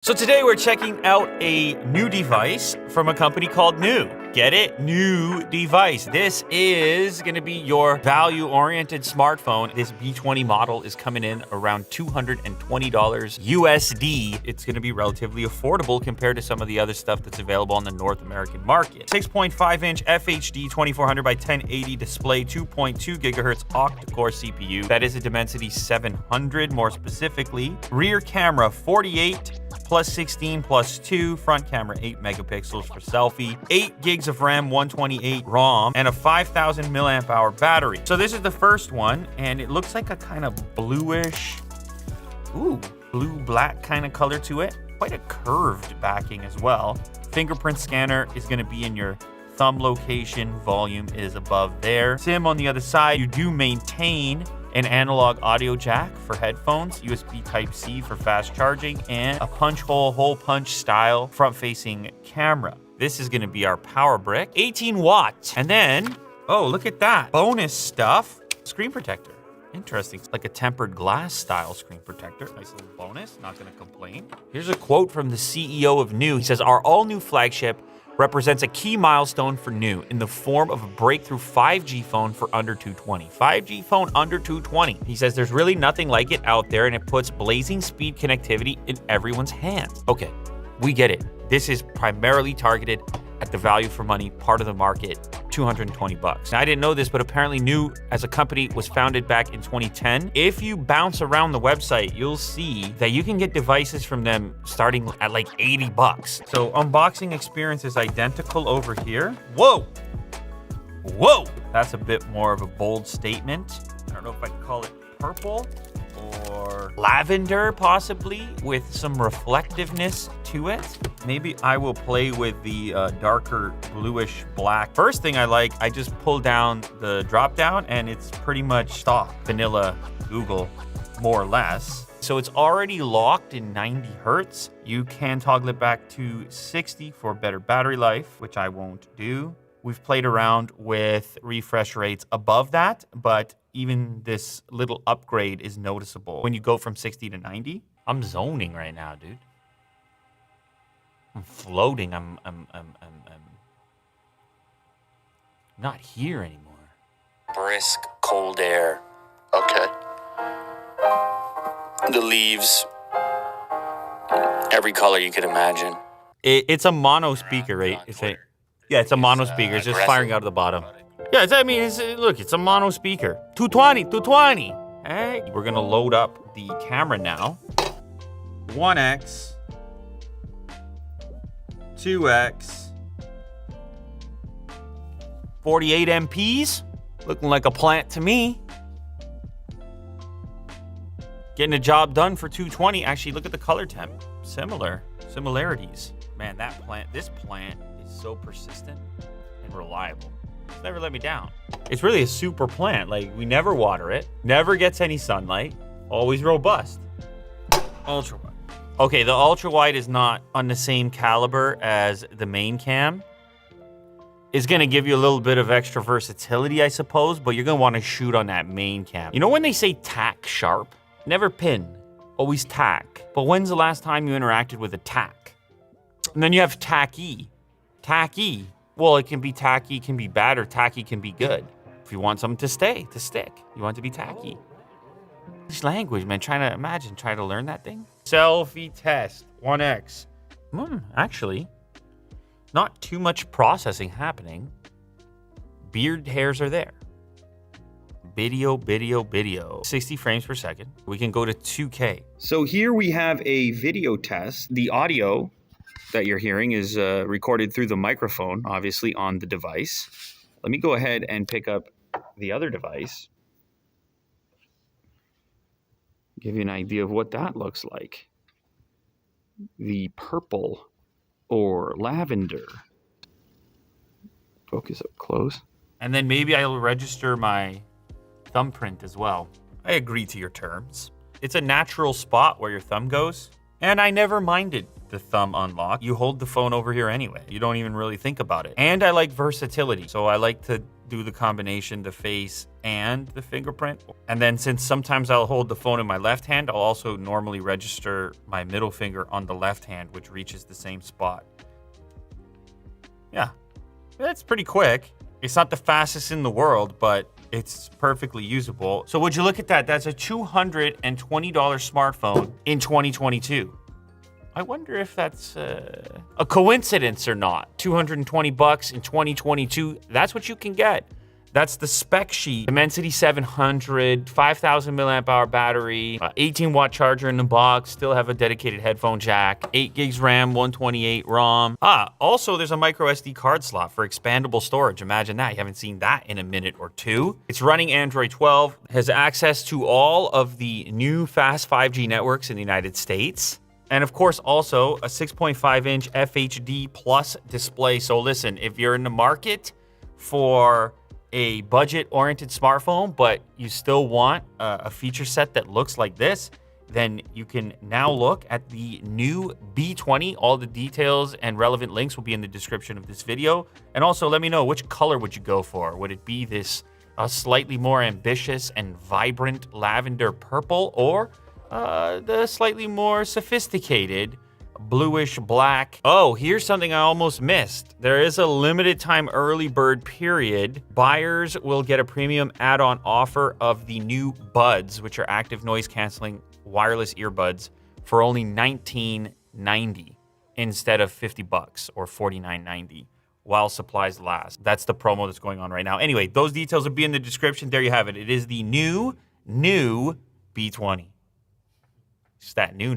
So today we're checking out a new device from a company called NUU. Get it? NUU device. This is going to be your value-oriented smartphone. This B20 model is coming in around $220 USD. It's going to be relatively affordable compared to some of the other stuff that's available on the North American market. 6.5-inch FHD 2400 by 1080 display, 2.2 gigahertz octa-core CPU. That is a Dimensity 700 more specifically. Rear camera 48 plus 16 plus 2, front camera 8 megapixels for selfie, 8 gigs of RAM, 128 ROM, and a 5,000 milliamp hour battery. So this is the first one, and it looks like a kind of bluish, blue-black kind of color to it. Quite a curved backing as well. Fingerprint scanner is gonna be in your thumb location. Volume is above there. SIM on the other side. You do maintain an analog audio jack for headphones, USB Type-C for fast charging, and a punch hole punch style front-facing camera. This is gonna be our power brick, 18 watts. And then, oh, look at that. Bonus stuff, screen protector. Interesting, like a tempered glass style screen protector. Nice little bonus, not gonna complain. Here's a quote from the CEO of NUU. He says, "Our all-new flagship represents a key milestone for NUU in the form of a breakthrough 5G phone for under 220. 5G phone under 220. He says there's really nothing like it out there, and it puts blazing speed connectivity in everyone's hands. Okay, we get it. This is primarily targeted at the value for money part of the market, $220. Now, I didn't know this, but apparently NUU as a company was founded back in 2010. If you bounce around the website, you'll see that you can get devices from them starting at like $80. So unboxing experience is identical over here. Whoa, whoa. That's a bit more of a bold statement. I don't know if I can call it purple or lavender, possibly, with some reflectiveness to it. Maybe I will play with the darker bluish black. First thing I like, I just pull down the drop down and it's pretty much stock vanilla Google, more or less. So it's already locked in 90 hertz. You can toggle it back to 60 for better battery life, which I won't do. We've played around with refresh rates above that, but even this little upgrade is noticeable. When you go from 60 to 90, I'm zoning right now, dude. I'm floating. I'm not here anymore. Brisk, cold air. Okay. The leaves. Every color you could imagine. It's a mono speaker, right? It's a mono speaker. It's just firing out of the bottom. Yeah, look, it's a mono speaker. 220. Hey, we're gonna load up the camera now. 1x, 2x, 48 MPs. Looking like a plant to me. Getting a job done for 220. Actually, look at the color temp. Similarities. Man, this plant is so persistent and reliable. It's never let me down. It's really a super plant. Like, we never water it, never gets any sunlight, always robust. Ultra wide. Okay, the ultra wide is not on the same caliber as the main cam. It's gonna give you a little bit of extra versatility, I suppose, but you're gonna wanna shoot on that main cam. You know when they say tack sharp? Never pin, always tack. But when's the last time you interacted with a tack? And then you have tacky. Tacky. Well, it can be tacky, can be bad, or tacky can be good. If you want something to stick, you want it to be tacky. English language, man, trying to learn that thing. Selfie test, 1x. Actually, not too much processing happening. Beard hairs are there. Video. 60 frames per second. We can go to 2K. So here we have a video test. The audio that you're hearing is recorded through the microphone, obviously, on the device. Let me go ahead and pick up the other device. Give you an idea of what that looks like. The purple or lavender. Focus up close. And then maybe I'll register my thumbprint as well. I agree to your terms. It's a natural spot where your thumb goes. And I never minded the thumb unlock. You hold the phone over here anyway. You don't even really think about it. And I like versatility. So I like to do the combination, the face and the fingerprint. And then since sometimes I'll hold the phone in my left hand, I'll also normally register my middle finger on the left hand, which reaches the same spot. Yeah, that's pretty quick. It's not the fastest in the world, but it's perfectly usable. So would you look at that? That's a $220 smartphone in 2022. I wonder if that's a coincidence or not. 220 bucks in 2022, that's what you can get. That's the spec sheet. Dimensity 700, 5,000 milliamp hour battery, 18 watt charger in the box, still have a dedicated headphone jack, 8 gigs RAM, 128 ROM. Also there's a micro SD card slot for expandable storage. Imagine that, you haven't seen that in a minute or two. It's running Android 12, has access to all of the new fast 5G networks in the United States. And of course, also a 6.5 inch FHD plus display. So listen, if you're in the market for a budget-oriented smartphone, but you still want a feature set that looks like this, then you can now look at the new B20. All the details and relevant links will be in the description of this video. And also let me know, which color would you go for? Would it be this slightly more ambitious and vibrant lavender purple, or the slightly more sophisticated bluish black? Oh, here's something I almost missed. There is a limited time early bird period. Buyers will get a premium add-on offer of the new Buds, which are active noise canceling wireless earbuds, for only $19.90 instead of 50 bucks or $49.90 while supplies last. That's the promo that's going on right now. Anyway, those details will be in the description. There you have it. It is the new B20. It's that new.